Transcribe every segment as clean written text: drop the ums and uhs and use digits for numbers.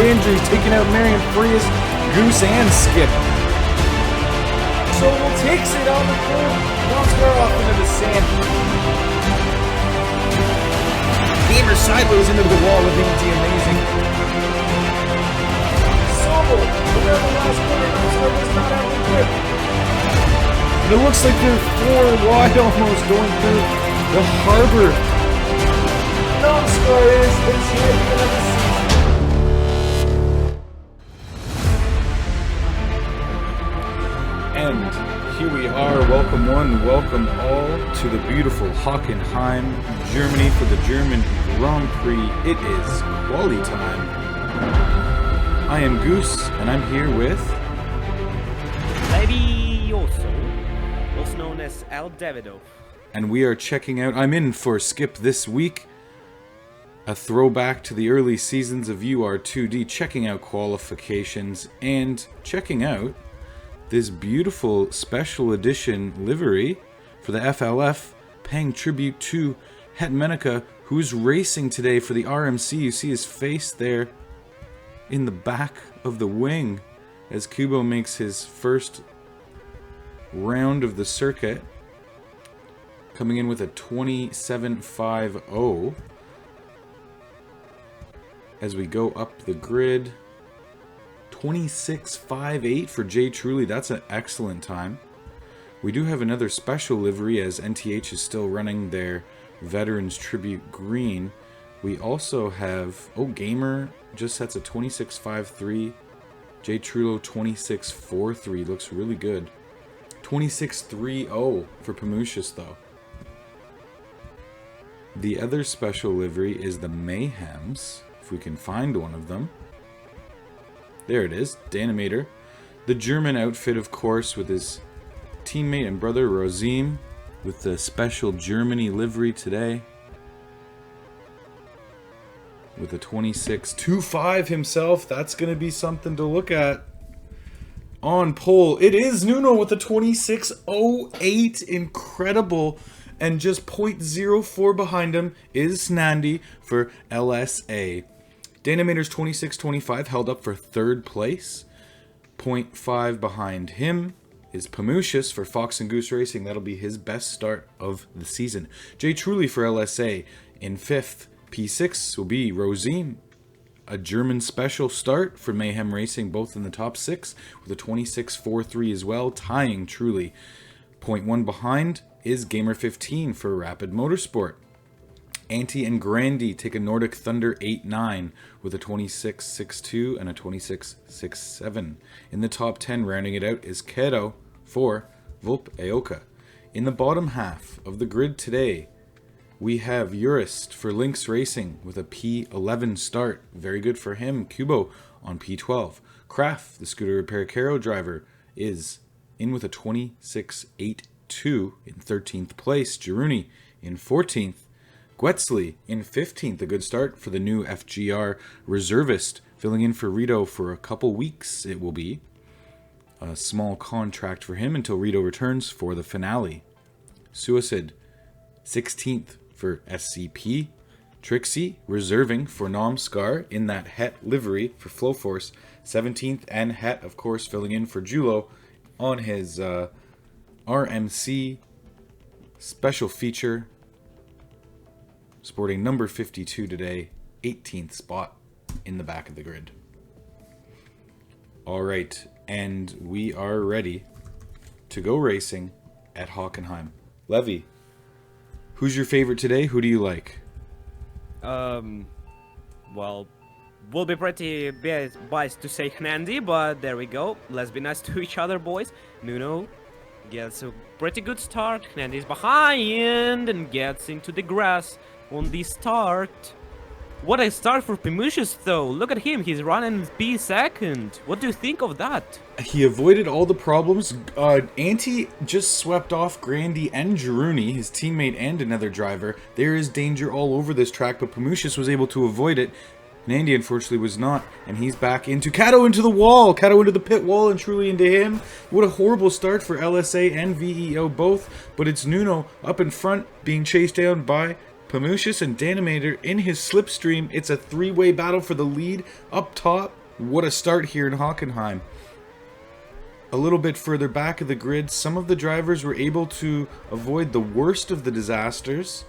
injury, taking out Marion Frias, Goose, and Skip. Sobel takes it on the curve, knocks her off into the sand. Gamer sideways into the wall with Anti Amazing. Sobel, around the last corner, Oscar does not have the grip. And it looks like they're 4 wide almost going through the harbor. Oscar is the champion of the season. And here we are. Welcome one, welcome all to the beautiful Hockenheim, Germany for the German Grand Prix. It is quali time. I am Goose, and I'm here with Levioso, also known as El Davido. And we are checking out, I'm in for Skip this week. A throwback to the early seasons of UR2D, checking out qualifications and checking out this beautiful special edition livery for the FLF, paying tribute to Hetmenica, who's racing today for the RMC. You see his face there in the back of the wing as Kubo makes his first round of the circuit, coming in with a 27.50. As we go up the grid, 26.58 for Jay Truly. That's an excellent time. We do have another special livery as NTH is still running their Veterans Tribute Green. We also have, Gamer just sets a 26.53. Jay Trullo 26.43. Looks really good. 26.30 for Pamushis though. The other special livery is the Mayhems. If we can find one of them. There it is, Danimator. The German outfit, of course, with his teammate and brother Rosim, with the special Germany livery today. With a 26.25 himself, that's going to be something to look at. On pole, it is Nuno with a 26.08, incredible. And just 0.04 behind him is Snandy for LSA. Danimator's 26.25 held up for 3rd place. 0.5 behind him is Pamushis for Fox and Goose Racing. That'll be his best start of the season. Jay Truly for LSA in 5th. P6 will be Rosim. A German special start for Mayhem Racing, both in the top 6 with a 26.43 as well, tying Truly. 0.1 behind is Gamer15 for Rapid Motorsport. Anti and Grandy take a Nordic Thunder 8.9 with a 26.62 and a 26.67. In the top 10, rounding it out, is Keto for Vulp Aoka. In the bottom half of the grid today, we have Urist for Lynx Racing with a P11 start. Very good for him. Kubo on P12. Kraft, the scooter repair Caro driver, is in with a 26.82 in 13th place. Jiruni in 14th. Guetzley in 15th, a good start for the new FGR reservist, filling in for Rito for a couple weeks. It will be a small contract for him until Rito returns for the finale. Suicide, 16th for SCP. Trixie reserving for Nomskar in that Het livery for Flowforce, 17th, and Het, of course, filling in for Julo on his RMC special feature. Sporting number 52 today, 18th spot in the back of the grid. Alright, and we are ready to go racing at Hockenheim. Levy, who's your favorite today? Who do you like? Well, we'll be pretty biased to say Hnandi, but there we go. Let's be nice to each other, boys. Nuno gets a pretty good start. Hnandi's behind and gets into the grass on the start. What a start for Pamushis though. Look at him, he's running P2nd. What do you think of that? He avoided all the problems. Anti just swept off Grandy and Jiruni, his teammate and another driver. There is danger all over this track, but Pamushis was able to avoid it. Nandy unfortunately was not, and he's back into Kato into the wall, Kato into the pit wall, and Truly into him. What a horrible start for LSA and VEO both, but it's Nuno up in front being chased down by Pamushis and Danimator in his slipstream. It's a three-way battle for the lead up top. What a start here in Hockenheim. A little bit further back of the grid, some of the drivers were able to avoid the worst of the disasters,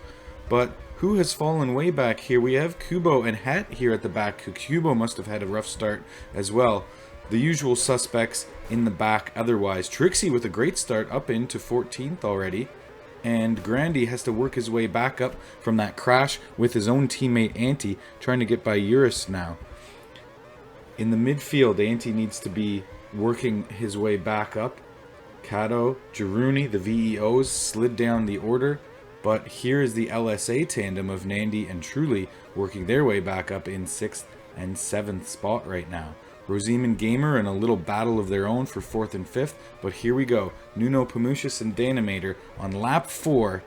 but who has fallen way back here? We have Kubo and Het here at the back. Kubo must have had a rough start as well. The usual suspects in the back otherwise. Trixie with a great start up into 14th already. And Grandy has to work his way back up from that crash with his own teammate Antti, trying to get by Eurus now. In the midfield, Antti needs to be working his way back up. Kato, Jaruni, the VEOs slid down the order, but here is the LSA tandem of Nandi and Truly working their way back up in 6th and 7th spot right now. Rosime and Gamer in a little battle of their own for 4th and 5th, but here we go. Nuno, Pamushis, and Danimator on lap 4.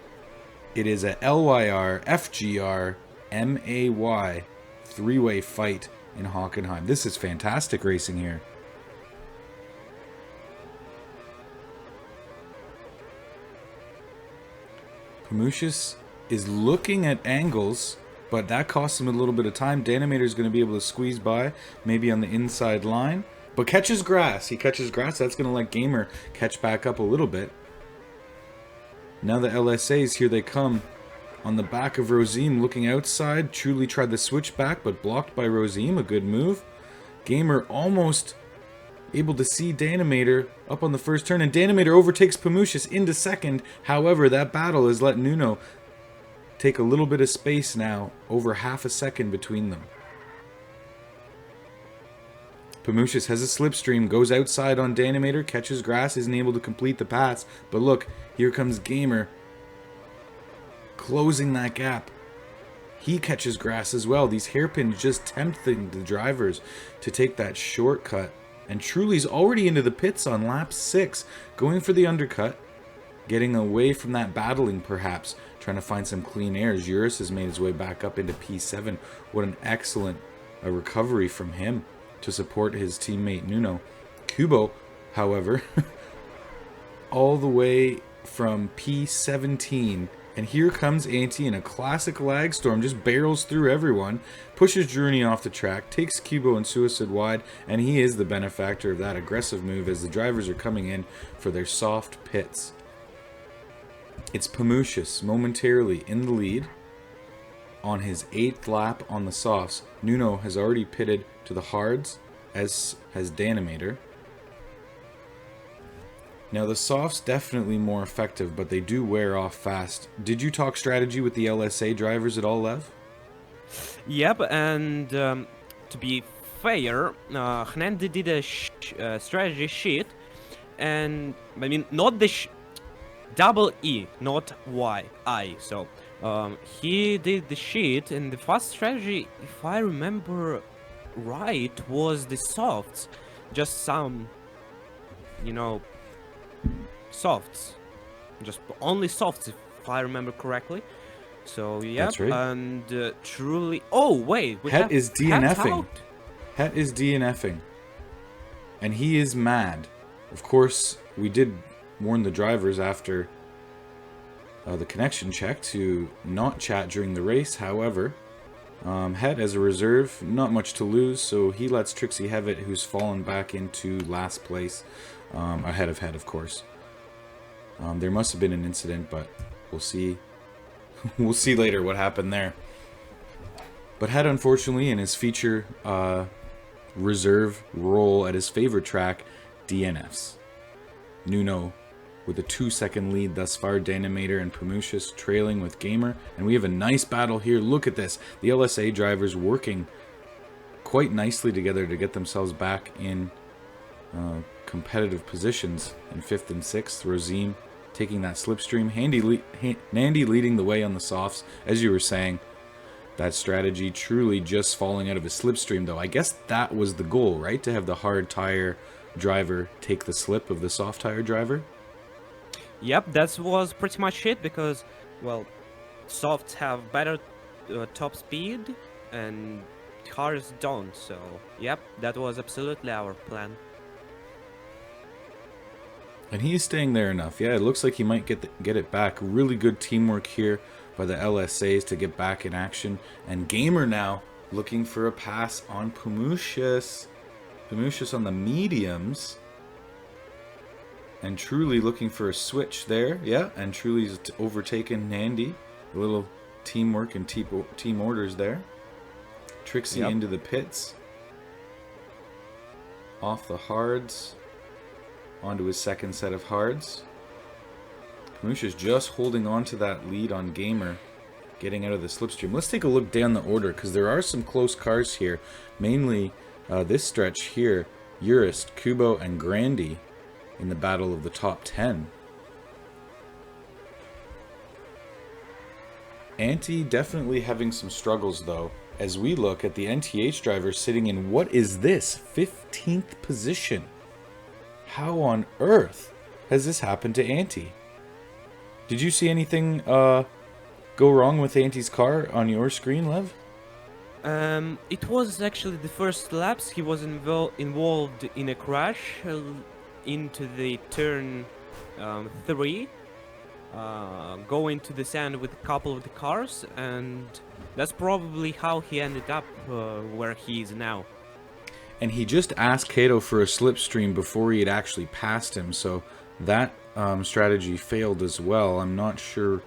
It is a LYR, FGR, MAY three-way fight in Hockenheim. This is fantastic racing here. Pamushis is looking at angles, but that costs him a little bit of time. Danimator is going to be able to squeeze by, maybe on the inside line, but catches grass. He catches grass. That's going to let Gamer catch back up a little bit. Now the LSAs, here they come. On the back of Rosime, looking outside. Truly tried the switch back, but blocked by Rosime. A good move. Gamer almost able to see Danimator up on the first turn, and Danimator overtakes Pamushis into second. However, that battle has let Nuno take a little bit of space now, over half a second between them. Pamushis has a slipstream, goes outside on Danimator, catches grass, isn't able to complete the pass, but look, here comes Gamer closing that gap. He catches grass as well. These hairpins just tempting the drivers to take that shortcut. And Truly's already into the pits on lap 6, going for the undercut, getting away from that battling perhaps, trying to find some clean air. Eurus has made his way back up into P7. What an excellent recovery from him to support his teammate Nuno. Kubo, however, all the way from P17. And here comes Antti in a classic lag storm, just barrels through everyone, pushes Jaruni off the track, takes Kubo and Suicide wide, and he is the benefactor of that aggressive move as the drivers are coming in for their soft pits. It's Pamushis momentarily in the lead on his 8th lap on the softs. Nuno has already pitted to the hards, as has Danimator. Now the softs definitely more effective, but they do wear off fast. Did you talk strategy with the LSA drivers at all, Lev? Yep, and to be fair, Hernandi did a strategy sheet, and I mean not the double E, not Y, I. So he did the sheet, and the first strategy, if I remember right, was the softs, just some, you know, softs, just only softs if I remember correctly. So yeah, that's right. And Truly, oh wait, Het is DNFing. Het is DNFing, and he is mad. Of course, we did warn the drivers after the connection check to not chat during the race. However, Het as a reserve, not much to lose, so he lets Trixie have it, who's fallen back into last place, ahead of Het, of course. There must have been an incident, but we'll see. We'll see later what happened there. But Het, unfortunately, in his feature reserve role at his favorite track, DNFs. Nuno with a 2-second lead thus far. Danimator and Pamushis trailing with Gamer. And we have a nice battle here. Look at this. The LSA drivers working quite nicely together to get themselves back in competitive positions in 5th and 6th. Rosime taking that slipstream. Nandi leading the way on the softs. As you were saying, that strategy Truly just falling out of his slipstream, though. I guess that was the goal, right? To have the hard tire driver take the slip of the soft tire driver? Yep, that was pretty much it, because, well, softs have better top speed and hards don't, so yep, that was absolutely our plan. And he is staying there enough. Yeah, it looks like he might get it back. Really good teamwork here by the LSAs to get back in action. And Gamer now looking for a pass on Pumucius. Pumucius on the mediums. And Truly looking for a switch there. Yeah, and Truly's overtaken Nandy. A little teamwork and team orders there. Trixie into the pits. Off the hards. Onto his second set of hards. Pumucius just holding on to that lead on Gamer. Getting out of the slipstream. Let's take a look down the order, because there are some close cars here. Mainly this stretch here. Urist, Kubo, and Grandy in the battle of the top 10. Anti definitely having some struggles, though, as we look at the NTH driver sitting in, what is this, 15th position? How on earth has this happened to Anti? Did you see anything go wrong with Anti's car on your screen, Lev? It was actually the first laps. He was involved in a crash into the turn 3. Go into the sand with a couple of the cars, and that's probably how he ended up where he is now. And he just asked Kato for a slipstream before he had actually passed him, so that strategy failed as well. I'm not sure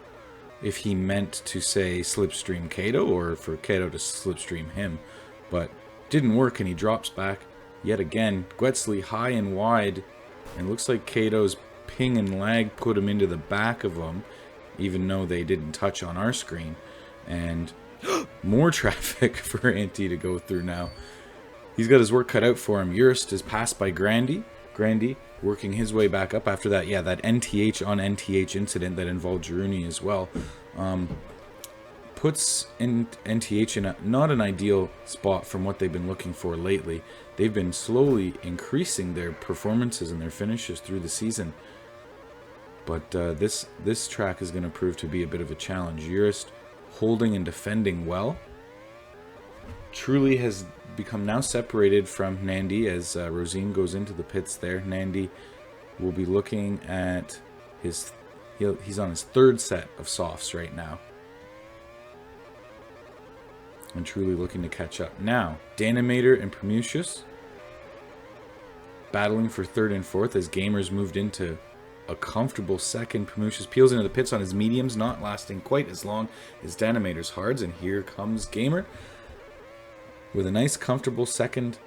if he meant to say slipstream Kato or for Kato to slipstream him, but didn't work, and he drops back yet again. Gwetzley high and wide, and looks like Kato's ping and lag put him into the back of him, even though they didn't touch on our screen. And more traffic for Anti to go through now. He's got his work cut out for him. Urist is passed by Grandy. Grandy working his way back up after that. Yeah, that NTH on NTH incident that involved Jiruni as well. Puts NTH in not an ideal spot from what they've been looking for lately. They've been slowly increasing their performances and their finishes through the season. But this track is going to prove to be a bit of a challenge. Urist holding and defending well. Truly has become now separated from Nandy as Rosine goes into the pits there. Nandy will be looking at he's on his third set of softs right now. And Truly looking to catch up. Now, Danimator and Prometheus battling for third and fourth as Gamers moved into a comfortable second. Prometheus peels into the pits on his mediums, not lasting quite as long as Danimator's hards. And here comes Gamer with a nice comfortable second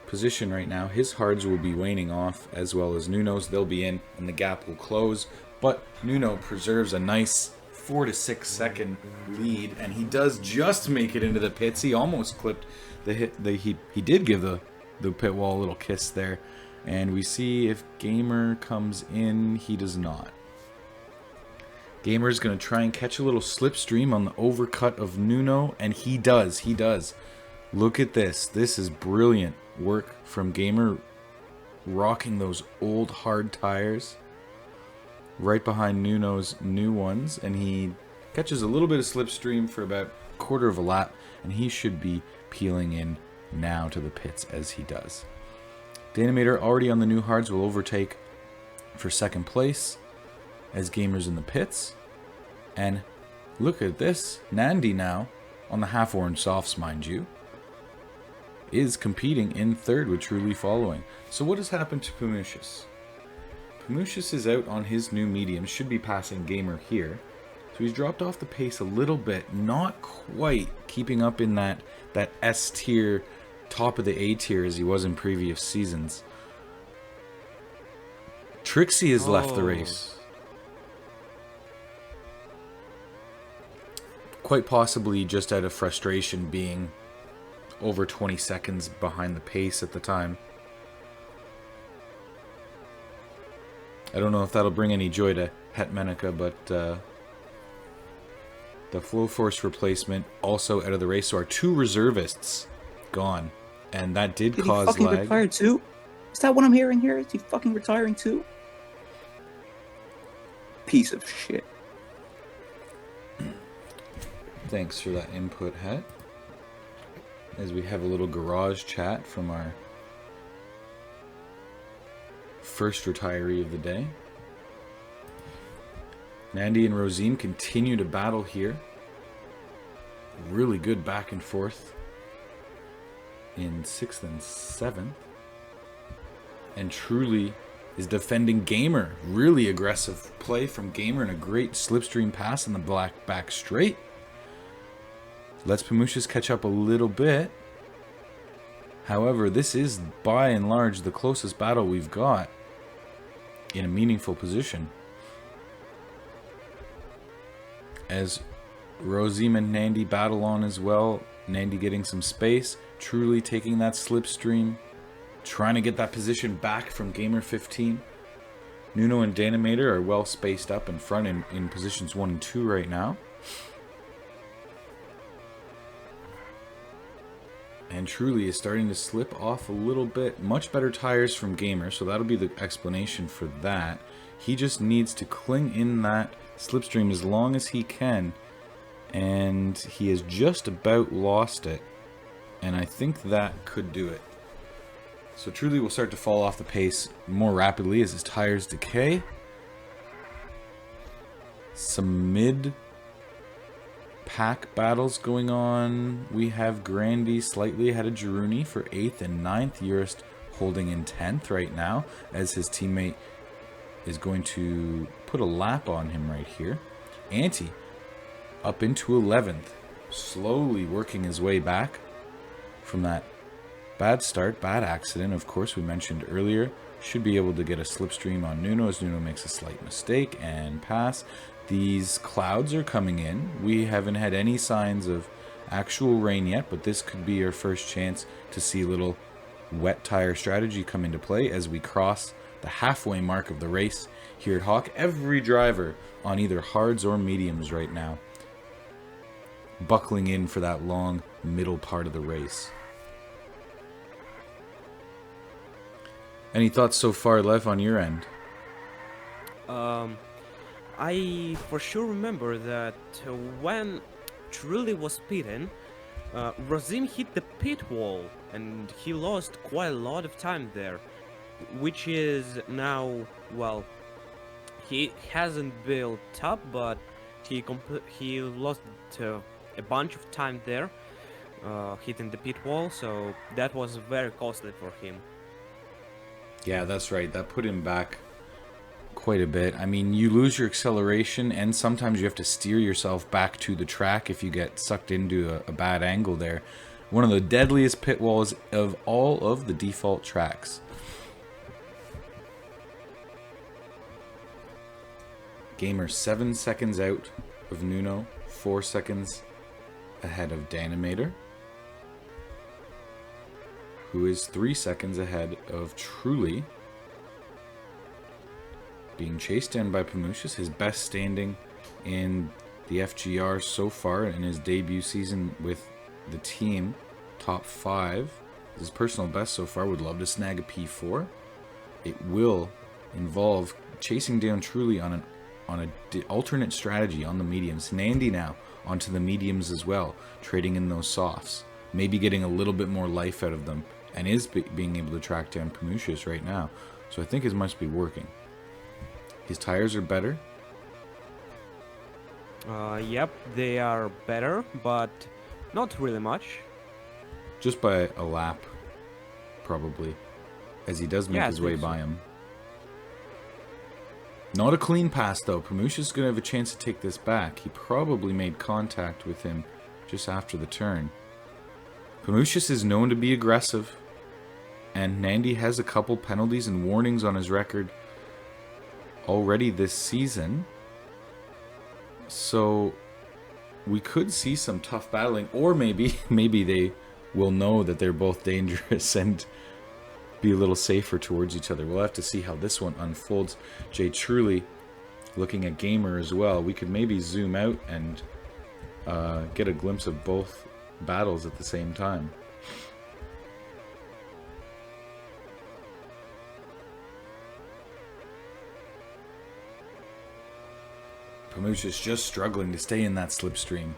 position right now. His hards will be waning off, as well as Nuno's. They'll be in and the gap will close, but Nuno preserves a nice 4 to 6 second lead, and he does just make it into the pits. He almost clipped the hit. He did give the pit wall a little kiss there, and we see if Gamer comes in. He does not. Gamer's going to try and catch a little slipstream on the overcut of Nuno, and he does. Look at this. This is brilliant work from Gamer, rocking those old hard tires right behind Nuno's new ones, and he catches a little bit of slipstream for about a quarter of a lap, and he should be peeling in now to the pits as he does. Danimator already on the new hards will overtake for second place as Gamer's in the pits. And look at this, Nandy now on the half orange softs, mind you, is competing in third with Truly following. So what has happened to Prometheus? Prometheus is out on his new medium, should be passing Gamer here. So he's dropped off the pace a little bit, not quite keeping up in that S tier, top of the A tier as he was in previous seasons. Trixie has left the race. Quite possibly just out of frustration being over 20 seconds behind the pace at the time. I don't know if that'll bring any joy to Hetmanica, but the Flow Force replacement also out of the race. So our two reservists gone, and that did cause lag. Did he fucking retire too? Is that what I'm hearing here? Is he fucking retiring too? Piece of shit. Thanks for that input, Het. As we have a little garage chat from our first retiree of the day. Nandy and Rosine continue to battle here really good back and forth in 6th and 7th. And Truly is defending Gamer. Really aggressive play from Gamer and a great slipstream pass in the black back straight. Lets Pamushis catch up a little bit. However, this is by and large the closest battle we've got in a meaningful position. As Rozim and Nandy battle on as well. Nandy getting some space. Truly taking that slipstream. Trying to get that position back from Gamer 15. Nuno and Danimator are well spaced up in front in positions 1 and 2 right now. And Truly is starting to slip off a little bit. Much better tires from Gamer, so that'll be the explanation for that. He just needs to cling in that slipstream as long as he can. And he has just about lost it. And I think that could do it. So Truly will start to fall off the pace more rapidly as his tires decay. Some mid-pack battles going on. We have Grandy slightly ahead of Jiruni for 8th and 9th. Urist holding in 10th right now as his teammate is going to put a lap on him right here. Anti up into 11th, slowly working his way back from that bad start, bad accident, of course, we mentioned earlier. Should be able to get a slipstream on Nuno as Nuno makes a slight mistake and pass. These clouds are coming in. We haven't had any signs of actual rain yet, but this could be our first chance to see a little wet tire strategy come into play as we cross the halfway mark of the race here at Hawk. Every driver on either hards or mediums right now buckling in for that long middle part of the race. Any thoughts so far, Lev, on your end? I for sure remember that when Truly was pitting, Rozim hit the pit wall and he lost quite a lot of time there, which is now, well, he hasn't built up, but he lost a bunch of time there, hitting the pit wall, so that was very costly for him. Yeah, that's right. That put him back quite a bit. I mean, you lose your acceleration, and sometimes you have to steer yourself back to the track if you get sucked into a bad angle there. One of the deadliest pit walls of all of the default tracks. Gamer 7 seconds out of Nuno, 4 seconds ahead of Danimator, who is 3 seconds ahead of Truly. Being chased down by Pamushis, his best standing in the FGR so far in his debut season with the team. Top 5. His personal best so far. Would love to snag a P4. It will involve chasing down Truly on an alternate strategy on the mediums. Nandy now onto the mediums as well, trading in those softs. Maybe getting a little bit more life out of them, and is being able to track down Pamushis right now. So I think it must be working. His tires are better. Yep, they are better, but not really much. Just by a lap, probably, as he does make his way by him. Not a clean pass, though. Pamushis is going to have a chance to take this back. He probably made contact with him just after the turn. Pamushis is known to be aggressive, and Nandy has a couple penalties and warnings on his record already this season. So we could see some tough battling, or maybe they will know that they're both dangerous and be a little safer towards each other. We'll have to see how this one unfolds. Jay Truly looking at Gamer as well. We could maybe zoom out and get a glimpse of both battles at the same time. Pamushis just struggling to stay in that slipstream.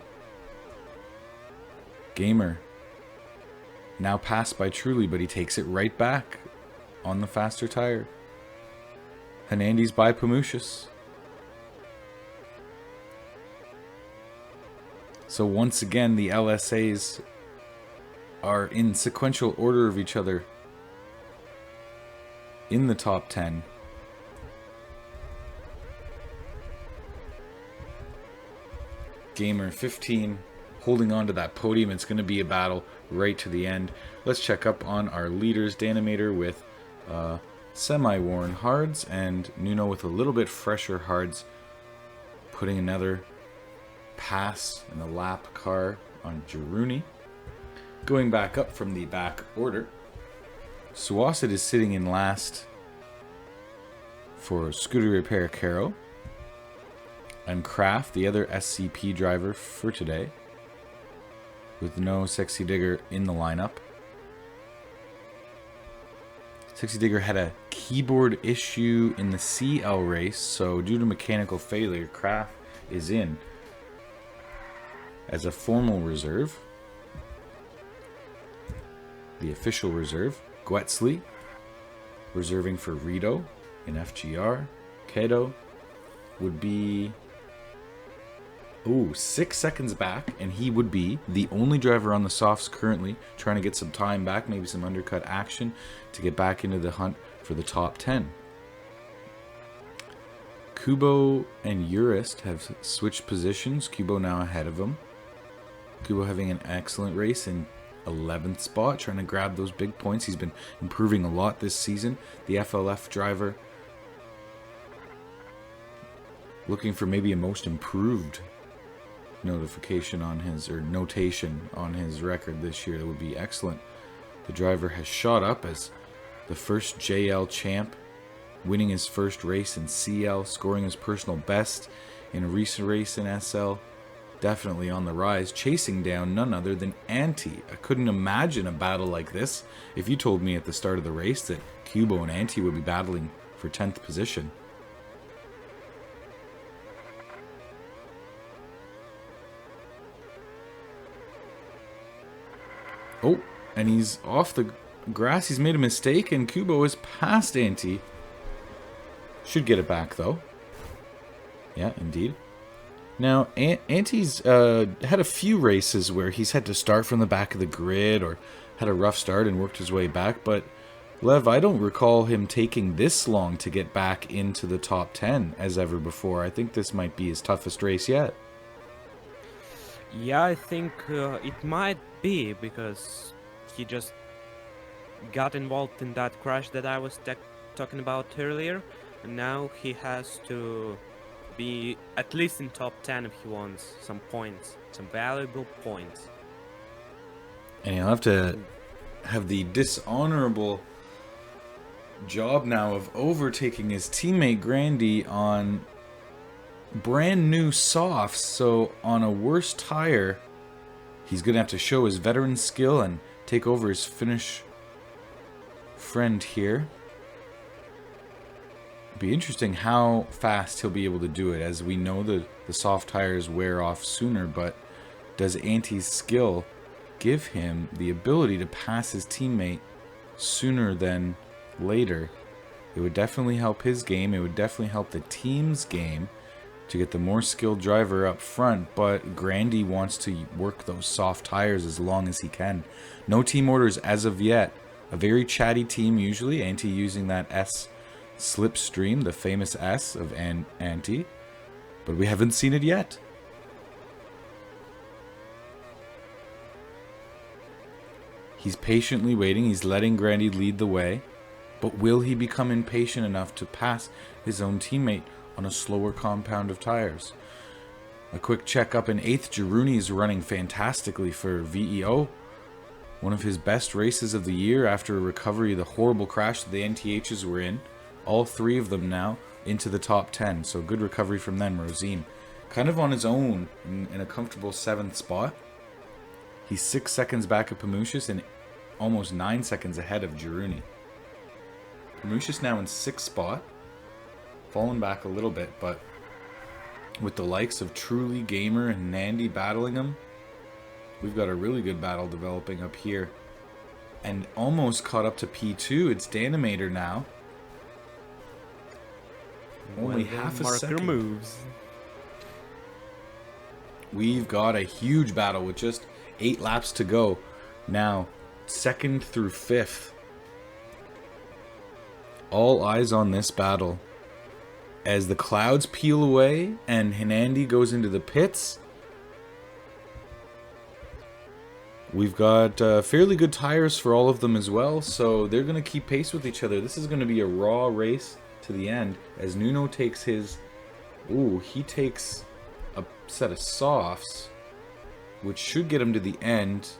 Gamer now passed by Truly, but he takes it right back on the faster tire. Hanandi's by Pamushis. So once again, the LSAs are in sequential order of each other in the top 10. Gamer 15 holding on to that podium. It's going to be a battle right to the end. Let's check up on our leaders. Danimator with semi-worn hards and Nuno with a little bit fresher hards, putting another pass in the lap car on Jiruni. Going back up from the back order, Suwasid is sitting in last for Scooter Repair Caro, and Kraft, the other SCP driver for today, with no Sexy Digger in the lineup. Sexy Digger had a keyboard issue in the CL race, so due to mechanical failure, Kraft is in as a formal reserve. The official reserve, Gwetsley, reserving for Rito in FGR. Kato would be 6 seconds back, and he would be the only driver on the softs currently, trying to get some time back, maybe some undercut action to get back into the hunt for the top 10. Kubo and Urist have switched positions. Kubo now ahead of him. Kubo having an excellent race in 11th spot, trying to grab those big points. He's been improving a lot this season. The FLF driver looking for maybe a most improved notification on his, or notation on his record this year. That would be excellent. The driver has shot up as the first JL champ, winning his first race in CL, scoring his personal best in a recent race in SL. Definitely on the rise, chasing down none other than Anti. I couldn't imagine a battle like this if you told me at the start of the race that Kubo and Anti would be battling for 10th position. Oh, and he's off the grass. He's made a mistake, and Kubo is past Anti. Should get it back, though. Yeah, indeed. Now, Anti's had a few races where he's had to start from the back of the grid or had a rough start and worked his way back, but Lev, I don't recall him taking this long to get back into the top 10 as ever before. I think this might be his toughest race yet. Yeah, I think it might be, because he just got involved in that crash that I was talking about earlier, and now he has to be at least in top 10 if he wants some points, some valuable points. And he'll have to have the dishonorable job now of overtaking his teammate Grandy on brand new softs. So on a worse tire, he's gonna have to show his veteran skill and take over his Finnish friend here. Be interesting how fast he'll be able to do it, as we know the soft tires wear off sooner, but does Anti's skill give him the ability to pass his teammate sooner than later? It would definitely help his game. It would definitely help the team's game to get the more skilled driver up front, but Grandy wants to work those soft tires as long as he can. No team orders as of yet. A very chatty team usually. Anti using that S slipstream, the famous S of Anti, but we haven't seen it yet. He's patiently waiting. He's letting Grandy lead the way, but will he become impatient enough to pass his own teammate on a slower compound of tires? A quick check up in 8th. Jiruni is running fantastically for VEO. One of his best races of the year after a recovery of the horrible crash that the NTHs were in. All three of them now into the top 10. So good recovery from them. Rosine kind of on his own in a comfortable 7th spot. He's 6 seconds back of Pamushis and almost 9 seconds ahead of Jiruni. Pamushis now in 6th spot. Fallen back a little bit, but with the likes of Truly, Gamer, and Nandy battling him, we've got a really good battle developing up here. And almost caught up to P2. It's Danimator now. Only half a second. Moves. we've got a huge battle with just 8 laps to go. Now, 2nd through 5th. All eyes on this battle. As the clouds peel away and Hernandi goes into the pits, we've got fairly good tires for all of them as well, so they're going to keep pace with each other. This is going to be a raw race to the end as Nuno takes his... Ooh, he takes a set of softs, which should get him to the end.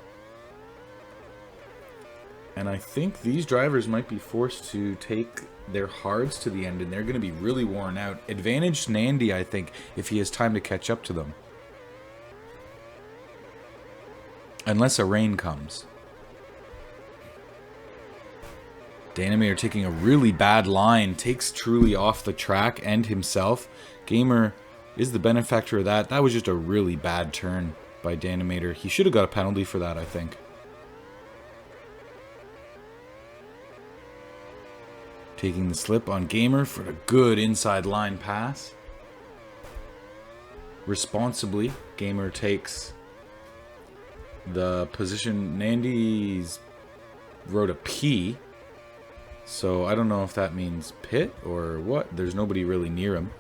And I think these drivers might be forced to take their hards to the end, and they're going to be really worn out. Advantage Nandy, I think, if he has time to catch up to them. Unless a rain comes. Danimator taking a really bad line, takes Truly off the track and himself. Gamer is the benefactor of that. That was just a really bad turn by Danimator. He should have got a penalty for that, I think. Taking the slip on Gamer for a good inside line pass. Responsibly, Gamer takes the position. Nandy's wrote a P, so I don't know if that means pit or what. There's nobody really near him.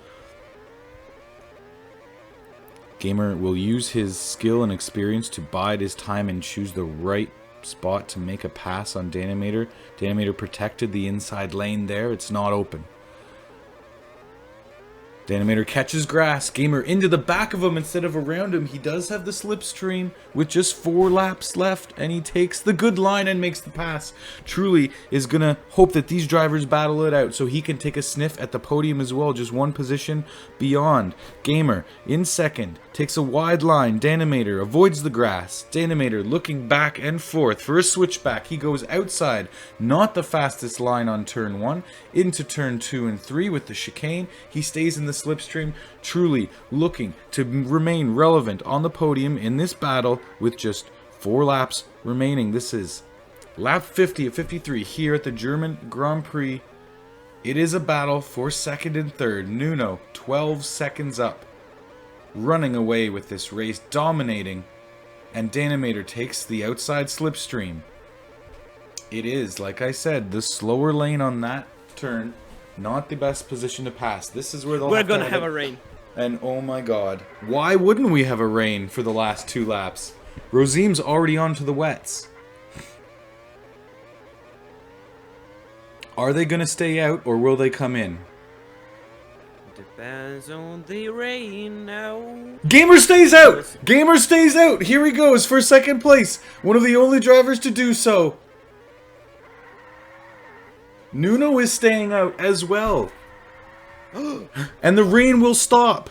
Gamer will use his skill and experience to bide his time and choose the right spot to make a pass on Danimator. Danimator protected the inside lane there. It's not open. Danimator catches grass. Gamer into the back of him instead of around him. He does have the slipstream with just 4 laps left, and he takes the good line and makes the pass. Truly is going to hope that these drivers battle it out so he can take a sniff at the podium as well, just 1 position beyond. Gamer in 2nd, takes a wide line. Danimator avoids the grass. Danimator looking back and forth for a switchback. He goes outside, not the fastest line on turn 1, into turn 2 and 3 with the chicane. He stays in the slipstream. Truly looking to remain relevant on the podium in this battle with just 4 laps remaining. This is lap 50 of 53 here at the German Grand Prix. It is a battle for 2nd and 3rd. Nuno 12 seconds up, running away with this race, dominating, and Danimator takes the outside slipstream. It is, like I said, the slower lane on that turn. Not the best position to pass. This is where we're gonna have a rain. And oh my god, why wouldn't we have a rain for the last 2 laps? Rosim's already onto the wets. Are they gonna stay out or will they come in? Depends on the rain now. Gamer stays out! Gamer stays out! Here he goes for 2nd place. One of the only drivers to do so. Nuno is staying out as well. And the rain will stop.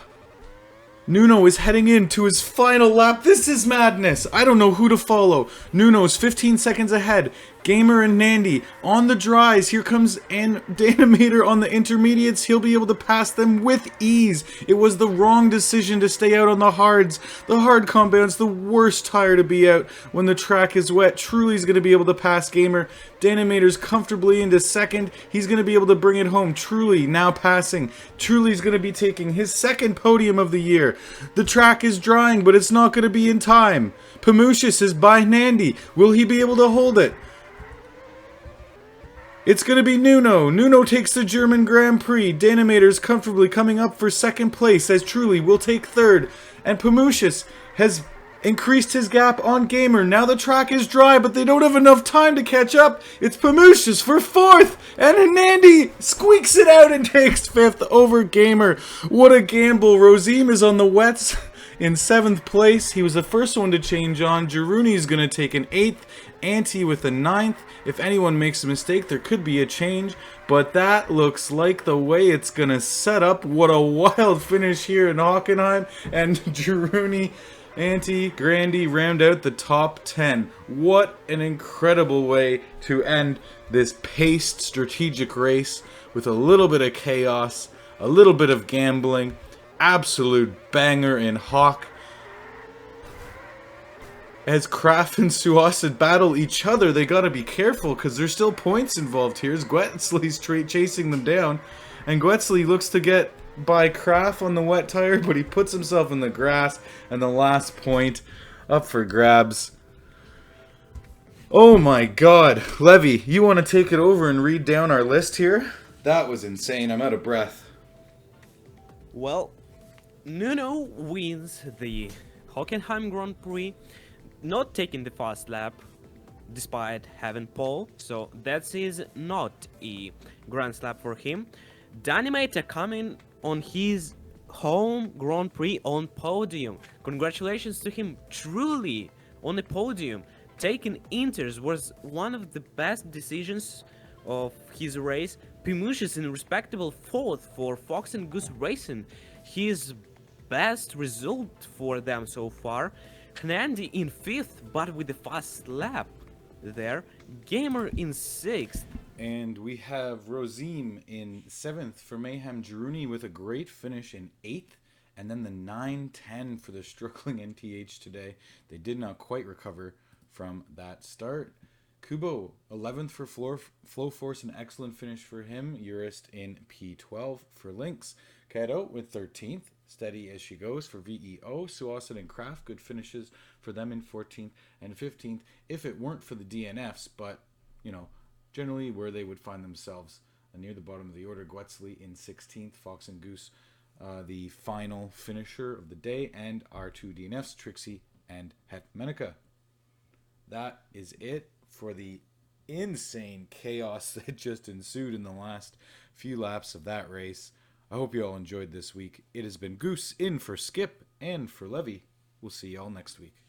Nuno is heading into his final lap. This is madness. I don't know who to follow. Nuno's 15 seconds ahead. Gamer and Nandy on the dries. Here comes Danimator on the intermediates. He'll be able to pass them with ease. It was the wrong decision to stay out on the hards. The hard compound's the worst tire to be out when the track is wet. Truly's going to be able to pass Gamer. Danimator's comfortably into 2nd. He's going to be able to bring it home. Truly now passing. Truly's going to be taking his 2nd podium of the year. The track is drying, but it's not going to be in time. Pamushis is by Nandy. Will he be able to hold it? It's going to be Nuno. Nuno takes the German Grand Prix. Danimator's comfortably coming up for 2nd place as Truly will take 3rd. And Pamushis has increased his gap on Gamer. Now the track is dry, but they don't have enough time to catch up. It's Pamushis for 4th. And Hernandi squeaks it out and takes 5th over Gamer. What a gamble. Rosim is on the wets in 7th place. He was the first one to change on. Giruni is going to take an 8th. Ante with a 9th. If anyone makes a mistake, there could be a change, but that looks like the way it's gonna set up. What a wild finish here in Hockenheim, and Giruni, Ante, Grandi round out the top 10. What an incredible way to end this paced strategic race with a little bit of chaos, a little bit of gambling, absolute banger in Hock. As Kraft and Suasa battle each other, they gotta be careful because there's still points involved here. As Guetzley's chasing them down, and Guetzley looks to get by Kraft on the wet tire, but he puts himself in the grass, and the last point up for grabs. Oh my god. Levy, you want to take it over and read down our list here? That was insane. I'm out of breath. Well, Nuno wins the Hockenheim Grand Prix, not taking the fast lap, despite having pole, so that is not a Grand Slam for him. Dynamite coming on his home Grand Prix on podium. Congratulations to him, truly on the podium. Taking Inters was one of the best decisions of his race. Pimush is in respectable 4th for Fox and Goose Racing, his best result for them so far. Hernandi in 5th, but with the fast lap there. Gamer in 6th. And we have Rosim in 7th for Mayhem Jaruni with a great finish in 8th. And then the 9-10 for the struggling NTH today. They did not quite recover from that start. Kubo, 11th for Flow Force, an excellent finish for him. Urist in P12 for Lynx. Kato with 13th, steady as she goes for VEO. Suasan and Kraft, good finishes for them in 14th and 15th. If it weren't for the DNFs, but, you know, generally where they would find themselves near the bottom of the order. Guetzley in 16th, Fox and Goose, the final finisher of the day, and our 2 DNFs, Trixie and Hetmenica. That is it for the insane chaos that just ensued in the last few laps of that race. I hope you all enjoyed this week. It has been Goose in for Skip and for Levy. We'll see y'all next week.